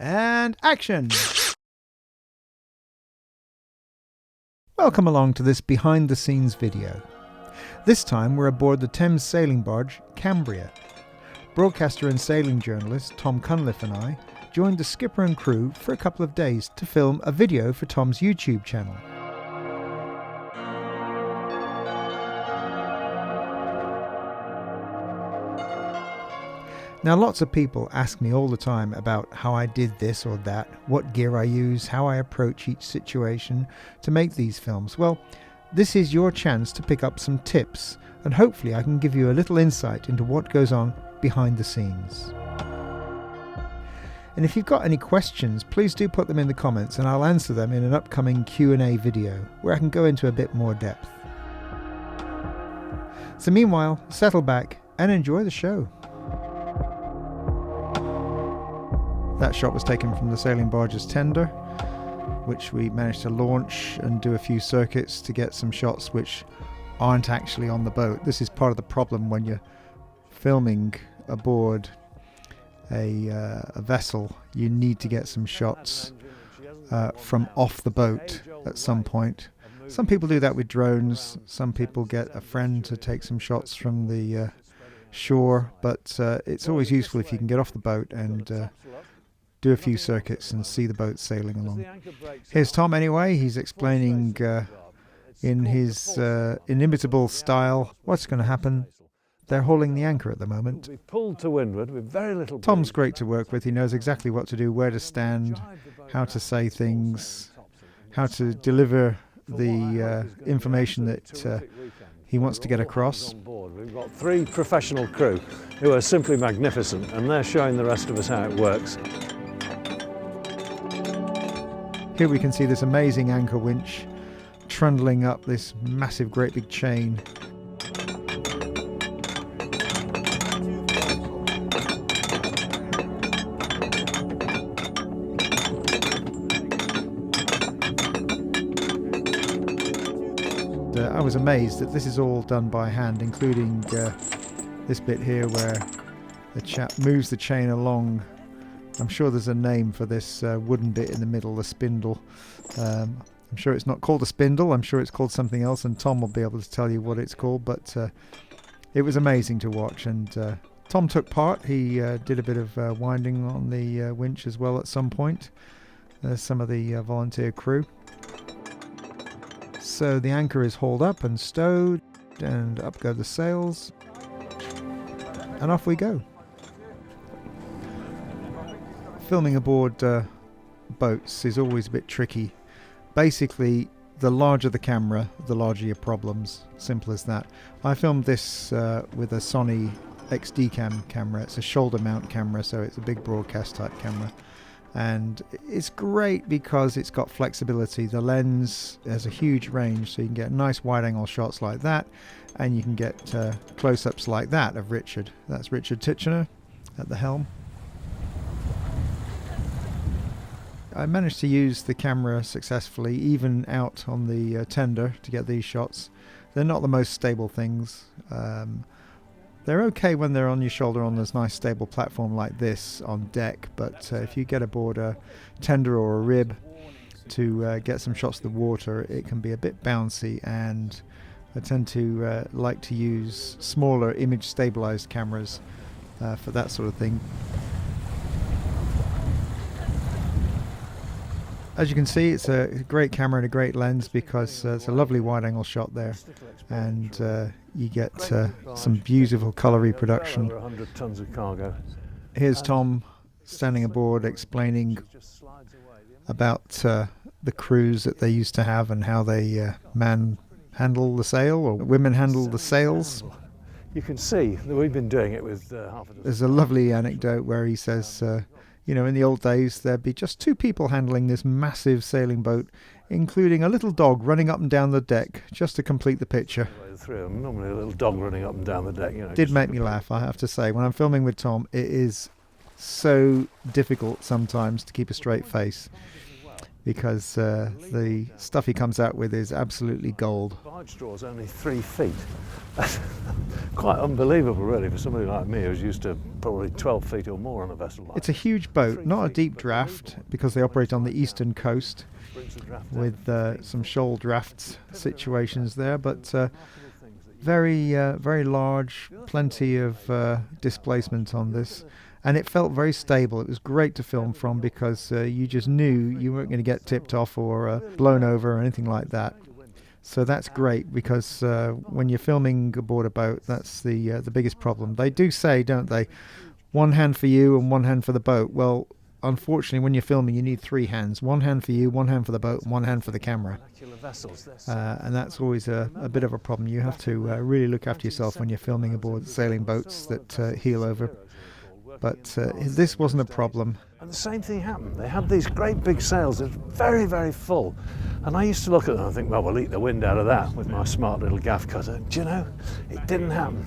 And action! Welcome along to this behind the scenes video. This time we're aboard the Thames sailing barge Cambria. Broadcaster and sailing journalist Tom Cunliffe and I joined the skipper and crew for a couple of days to film a video for Tom's YouTube channel. Now lots of people ask me all the time about how I did this or that, what gear I use, how I approach each situation to make these films. Well, this is your chance to pick up some tips, and hopefully I can give you a little insight into what goes on behind the scenes. And if you've got any questions, please do put them in the comments and I'll answer them in an upcoming Q&A video where I can go into a bit more depth. So meanwhile, settle back and enjoy the show. That shot was taken from the sailing barge's tender, which we managed to launch and do a few circuits to get some shots which aren't actually on the boat. This is part of the problem when you're filming aboard a vessel. You need to get some shots from off the boat at some point. Some people do that with drones. Some people get a friend to take some shots from the shore, but it's always useful if you can get off the boat and do a few circuits and see the boat sailing along. Here's Tom anyway. He's explaining in his inimitable style what's going to happen. They're hauling the anchor at the moment. We pulled to windward with very little. Tom's great to work with. He knows exactly what to do, where to stand, how to say things, how to deliver the information that he wants to get across. We've got 3 professional crew who are simply magnificent, and they're showing the rest of us how it works. Here we can see this amazing anchor winch trundling up this massive great big chain. I was amazed that this is all done by hand, including this bit here where the chap moves the chain along. I'm sure there's a name for this wooden bit in the middle, the spindle. I'm sure it's not called a spindle, I'm sure it's called something else, and Tom will be able to tell you what it's called, but it was amazing to watch, and Tom took part. He did a bit of winding on the winch as well at some point. Some of the volunteer crew. So the anchor is hauled up and stowed, and up go the sails, and off we go. Filming aboard boats is always a bit tricky. Basically, the larger the camera, the larger your problems. Simple as that. I filmed this with a Sony XD camera. It's a shoulder mount camera, so it's a big broadcast type camera. And it's great because it's got flexibility. The lens has a huge range, so you can get nice wide angle shots like that, and you can get close-ups like that of Richard. That's Richard Titchener at the helm. I managed to use the camera successfully, even out on the tender, to get these shots. They're not the most stable things. They're okay when they're on your shoulder on this nice stable platform like this on deck, but if you get aboard a tender or a rib to get some shots of the water, it can be a bit bouncy, and I tend to like to use smaller image stabilized cameras for that sort of thing. As you can see, it's a great camera and a great lens because it's a lovely wide-angle shot there, and you get some beautiful colour reproduction. 100 tons of cargo. Here's Tom standing aboard explaining about the crews that they used to have and how they men handle the sail, or women handle the sails. You can see that we've been doing it with half of the... There's a lovely anecdote where he says, you know, in the old days, there'd be just 2 people handling this massive sailing boat, including a little dog running up and down the deck just to complete the picture. Normally a little dog running up and down the deck, you know. Did make me laugh, I have to say. When I'm filming with Tom, it is so difficult sometimes to keep a straight face. because the stuff he comes out with is absolutely gold. The barge draw is only 3 feet. That's quite unbelievable, really, for somebody like me who's used to probably 12 feet or more on a vessel like It's a huge boat, not a deep draft, because they operate on the eastern coast with some shoal drafts situations there, but very large, plenty of displacement on this. And it felt very stable. It was great to film from because you just knew you weren't going to get tipped off or blown over or anything like that. So that's great because when you're filming aboard a boat, that's the biggest problem. They do say, don't they, one hand for you and one hand for the boat. Well, unfortunately, when you're filming, you need 3 hands. One hand for you, one hand for the boat, and one hand for the camera. And that's always a bit of a problem. You have to really look after yourself when you're filming aboard sailing boats that heel over. But this wasn't a problem. And the same thing happened. They had these great big sails that were very, very full. And I used to look at them and think, well, we'll eat the wind out of that with my smart little gaff cutter. Do you know, it didn't happen.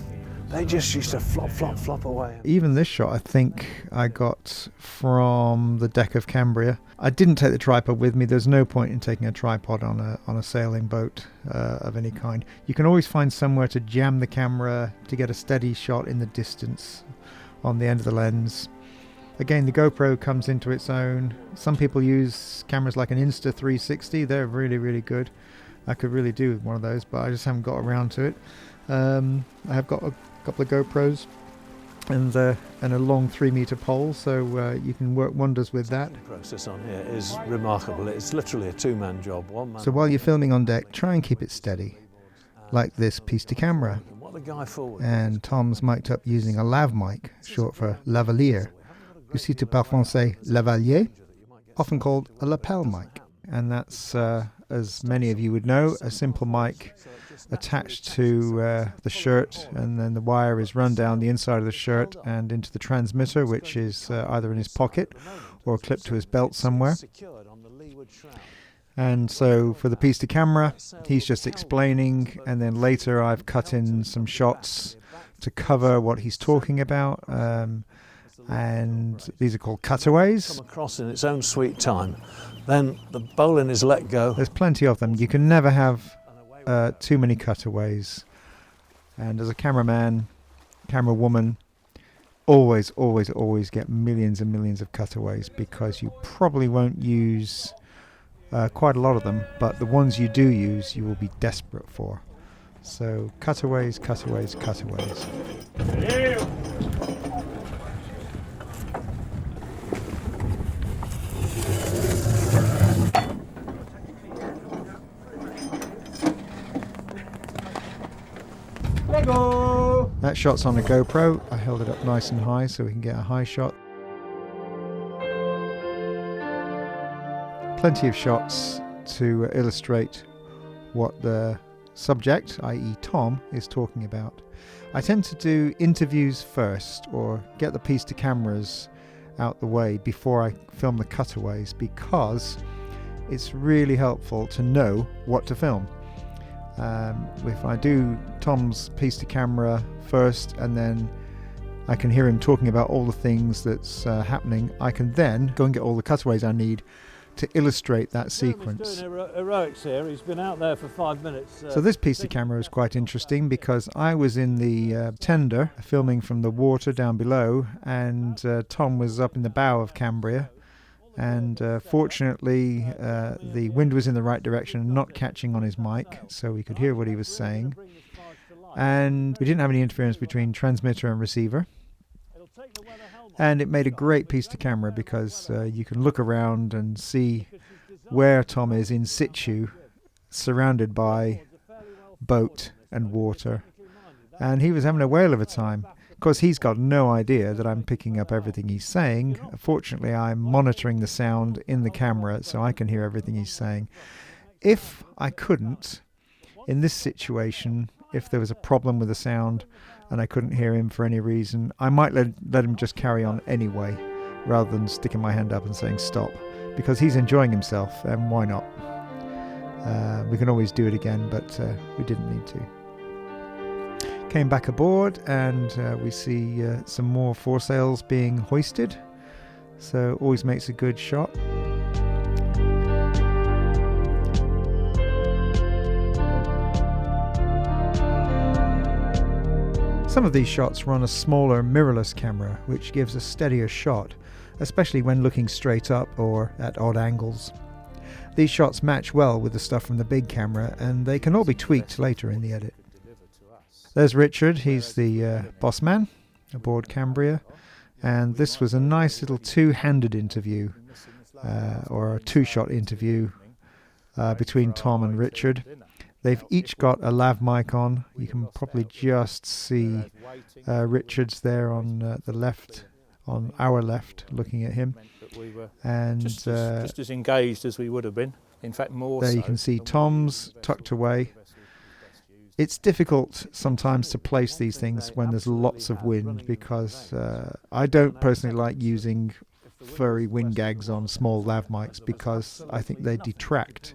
They just used to flop, flop, flop away. Even this shot, I think I got from the deck of Cambria. I didn't take the tripod with me. There's no point in taking a tripod on a sailing boat of any kind. You can always find somewhere to jam the camera to get a steady shot in the distance on the end of the lens. Again, the GoPro comes into its own. Some people use cameras like an Insta360. They're really, really good. I could really do with one of those, but I just haven't got around to it. I have got a couple of GoPros and a long 3-meter pole, so you can work wonders with that. The process on here is remarkable. It's literally a 2-man job. So while you're filming on deck, try and keep it steady, like this piece to camera. And Tom's mic'd up using a lav mic, short for lavalier, aussi to par français lavalier, often called a lapel mic. And that's, as many of you would know, a simple mic attached to the shirt, and then the wire is run down the inside of the shirt and into the transmitter, which is either in his pocket or clipped to his belt somewhere. And so for the piece to camera, he's just explaining, and then later I've cut in some shots to cover what he's talking about, and these are called cutaways. Come across in its own sweet time. Then the bowline is let go. There's plenty of them. You can never have too many cutaways. And as a cameraman, camera woman, always get millions and millions of cutaways, because you probably won't use quite a lot of them, but the ones you do use, you will be desperate for. So cutaways. Lego! That shot's on a GoPro. I held it up nice and high so we can get a high shot. Plenty of shots to illustrate what the subject, i.e. Tom, is talking about. I tend to do interviews first, or get the piece to cameras out the way before I film the cutaways, because it's really helpful to know what to film. If I do Tom's piece to camera first and then I can hear him talking about all the things that's happening, I can then go and get all the cutaways I need to illustrate that sequence. He's doing heroics here. He's been out there for 5 minutes. So this piece to camera is quite interesting, because I was in the tender filming from the water down below, and Tom was up in the bow of Cambria, and fortunately the wind was in the right direction and not catching on his mic, so we could hear what he was saying, and we didn't have any interference between transmitter and receiver. And it made a great piece to camera, because you can look around and see where Tom is in situ, surrounded by boat and water. And he was having a whale of a time. Of course, he's got no idea that I'm picking up everything he's saying. Fortunately, I'm monitoring the sound in the camera so I can hear everything he's saying. If I couldn't, in this situation, if there was a problem with the sound and I couldn't hear him for any reason, I might let him just carry on anyway, rather than sticking my hand up and saying stop, because he's enjoying himself, and why not? We can always do it again, but we didn't need to. Came back aboard, and we see some more foresails being hoisted, so always makes a good shot. Some of these shots run a smaller mirrorless camera, which gives a steadier shot, especially when looking straight up or at odd angles. These shots match well with the stuff from the big camera, and they can all be tweaked later in the edit. There's Richard, he's the boss man aboard Cambria, and this was a nice little two-handed interview, or a two-shot interview between Tom and Richard. They've each got a lav mic on. You can probably just see Richard's there on the left, on our left, looking at him. And just as engaged as we would have been. In fact, more there so. You can see Tom's tucked away. It's difficult sometimes to place these things when there's lots of wind, because I don't personally like using furry wind gags on small lav mics, because I think they detract.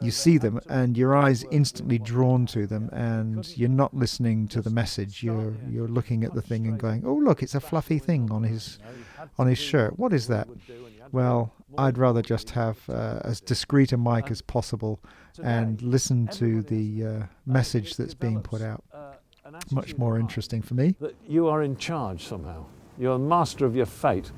You see them and your eyes instantly drawn to them, and you're not listening to the message. You're looking at the thing and going, oh look, it's a fluffy thing on his shirt. What is that? Well, I'd rather just have as discreet a mic as possible and listen to the message that's being put out. Much more interesting for me. That you are in charge somehow. You're master of your fate.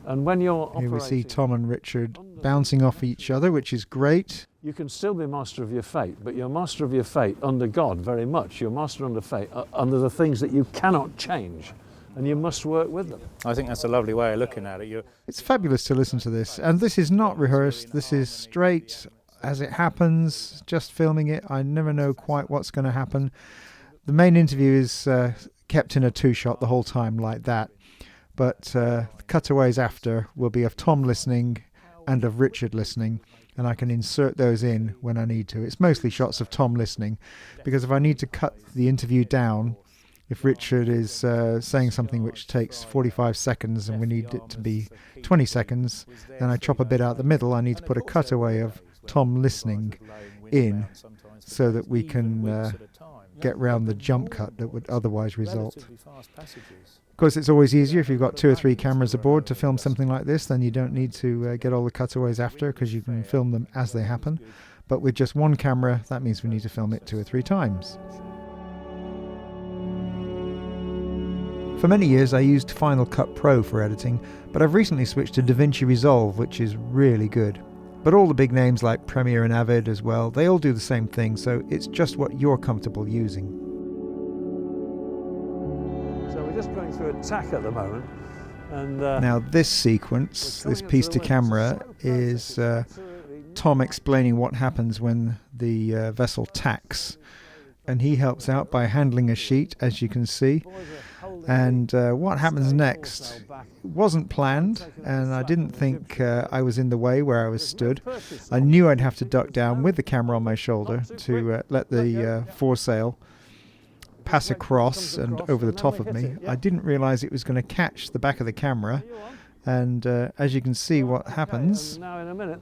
And when you're Here we see Tom and Richard bouncing off each other, which is great. You can still be master of your fate, but you're master of your fate under God very much. You're master under fate, under the things that you cannot change, and you must work with them. I think that's a lovely way of looking at it. It's fabulous to listen to this, and this is not rehearsed. This is straight as it happens, just filming it. I never know quite what's going to happen. The main interview is kept in a two-shot the whole time like that, but the cutaways after will be of Tom listening and of Richard listening, and I can insert those in when I need to. It's mostly shots of Tom listening, because if I need to cut the interview down, if Richard is saying something which takes 45 seconds and we need it to be 20 seconds, then I chop a bit out the middle. I need to put a cutaway of Tom listening in so that we can get round the jump cut that would otherwise result. Of course, it's always easier if you've got 2 or 3 cameras aboard to film something like this. Then you don't need to get all the cutaways after, because you can film them as they happen. But with just one camera, that means we need to film it 2 or 3 times. For many years I used Final Cut Pro for editing, but I've recently switched to DaVinci Resolve, which is really good. But all the big names like Premiere and Avid as well, they all do the same thing, so it's just what you're comfortable using. So we're just going through a tack at the moment. And now this sequence, this piece to camera, is Tom explaining what happens when the vessel tacks. And he helps out by handling a sheet, as you can see. And what happens next wasn't planned, and I didn't think I was in the way where I was stood. I knew I'd have to duck down with the camera on my shoulder to let the foresail pass across and over the top of me. I didn't realize it was going to catch the back of the camera, and as you can see what happens. Now in a minute,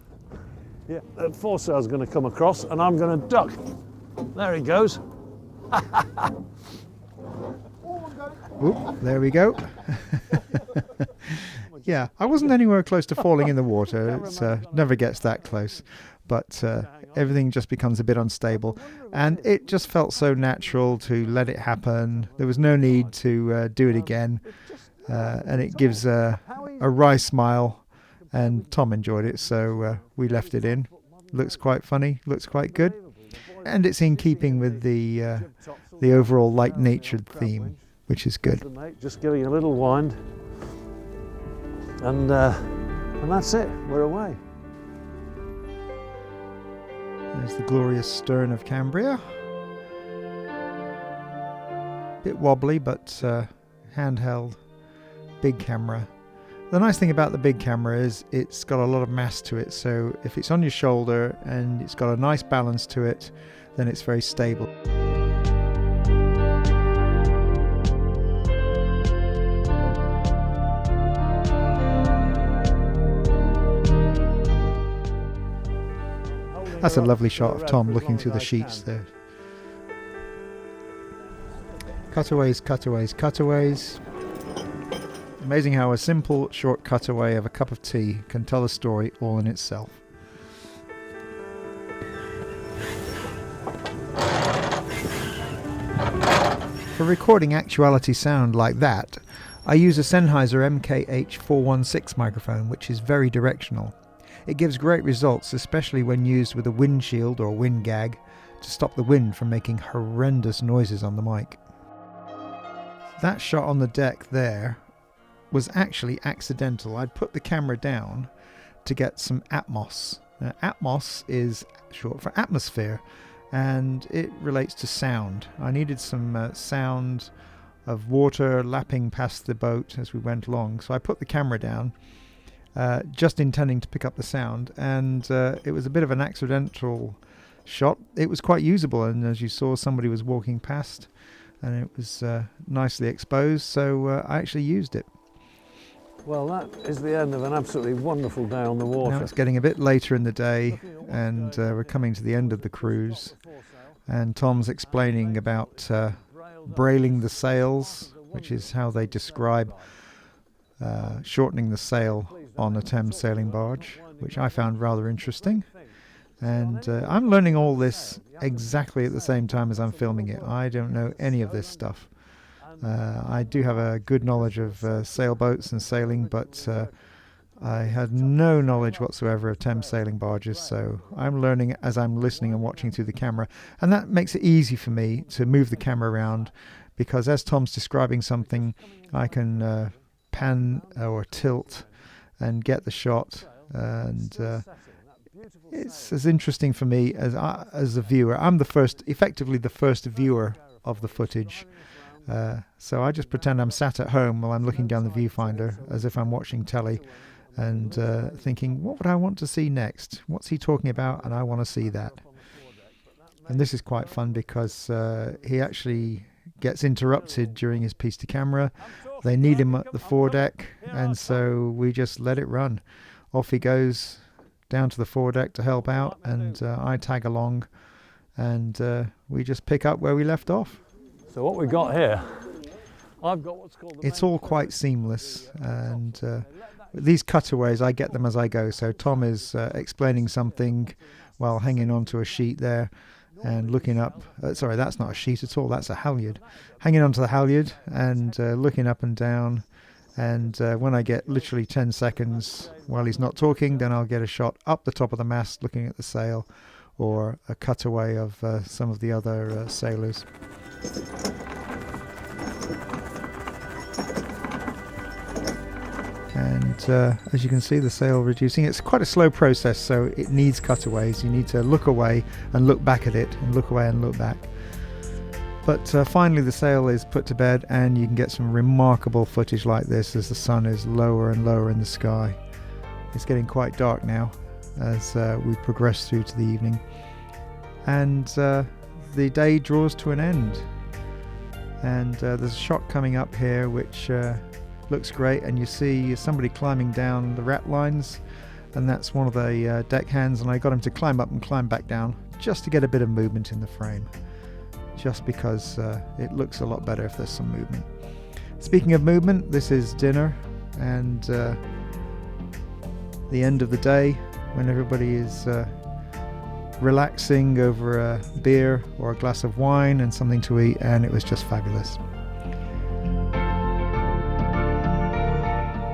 yeah, the foresail's going to come across and I'm going to duck. There he goes. Oop, there we go. Yeah, I wasn't anywhere close to falling in the water. It never gets that close. But everything just becomes a bit unstable. And it just felt so natural to let it happen. There was no need to do it again. And it gives a wry smile. And Tom enjoyed it, so we left it in. Looks quite funny, looks quite good. And it's in keeping with the overall light-natured theme, which is good. Just giving a little wind, and that's it. We're away. There's the glorious stern of Cambria. Bit wobbly, but handheld, big camera. The nice thing about the big camera is it's got a lot of mass to it, so if it's on your shoulder and it's got a nice balance to it, then it's very stable. That's a lovely shot of Tom looking through the sheets there. Cutaways, cutaways, cutaways. Amazing how a simple, short cutaway of a cup of tea can tell a story all in itself. For recording actuality sound like that, I use a Sennheiser MKH416 microphone, which is very directional. It gives great results, especially when used with a windshield or wind gag to stop the wind from making horrendous noises on the mic. That shot on the deck there was actually accidental. I'd put the camera down to get some atmos. Now, atmos is short for atmosphere, and it relates to sound. I needed some sound of water lapping past the boat as we went along, so I put the camera down, just intending to pick up the sound, and it was a bit of an accidental shot. It was quite usable, and as you saw, somebody was walking past, and it was nicely exposed, so I actually used it. Well, that is the end of an absolutely wonderful day on the water. Now it's getting a bit later in the day, and we're coming to the end of the cruise, and Tom's explaining about brailing the sails, which is how they describe shortening the sail on a Thames sailing barge, which I found rather interesting. And I'm learning all this exactly at the same time as I'm filming it. I don't know any of this stuff. I do have a good knowledge of sailboats and sailing, but I had no knowledge whatsoever of Thames sailing barges, so I'm learning as I'm listening and watching through the camera. And that makes it easy for me to move the camera around, because as Tom's describing something, I can pan or tilt and get the shot, and it's as interesting for me as a viewer. I'm effectively the first viewer of the footage. So I just pretend I'm sat at home while I'm looking down the viewfinder as if I'm watching telly, and thinking, what would I want to see next? What's he talking about? And I want to see that. And this is quite fun because he actually gets interrupted during his piece to camera. They need him at the foredeck, and so we just let it run. Off he goes down to the foredeck to help out, and I tag along, and we just pick up where we left off. So what we've got here, I've got what's called... It's all quite seamless, and these cutaways, I get them as I go. So Tom is explaining something while hanging onto a sheet there and looking up. Sorry, that's not a sheet at all, that's a halyard. Hanging onto the halyard and looking up and down. And when I get literally 10 seconds while he's not talking, then I'll get a shot up the top of the mast looking at the sail, or a cutaway of some of the other sailors. And as you can see, the sail reducing. It's quite a slow process, so it needs cutaways. You need to look away and look back at it, and look away and look back. But finally the sail is put to bed, and you can get some remarkable footage like this as the sun is lower and lower in the sky. It's getting quite dark now as we progress through to the evening, and the day draws to an end. And there's a shot coming up here which looks great, and you see somebody climbing down the rat lines, and that's one of the deck hands, and I got him to climb up and climb back down just to get a bit of movement in the frame, just because it looks a lot better if there's some movement. Speaking of movement, this is dinner, and the end of the day when everybody is relaxing over a beer or a glass of wine and something to eat, and it was just fabulous.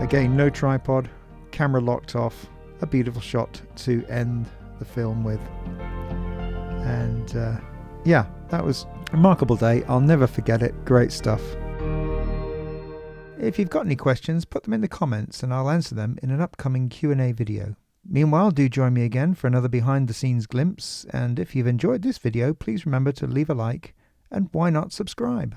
Again, no tripod, camera locked off, a beautiful shot to end the film with. And yeah, that was a remarkable day. I'll never forget it. Great stuff. If you've got any questions, put them in the comments and I'll answer them in an upcoming Q&A video. Meanwhile, do join me again for another behind the scenes glimpse, and if you've enjoyed this video, please remember to leave a like, and why not subscribe?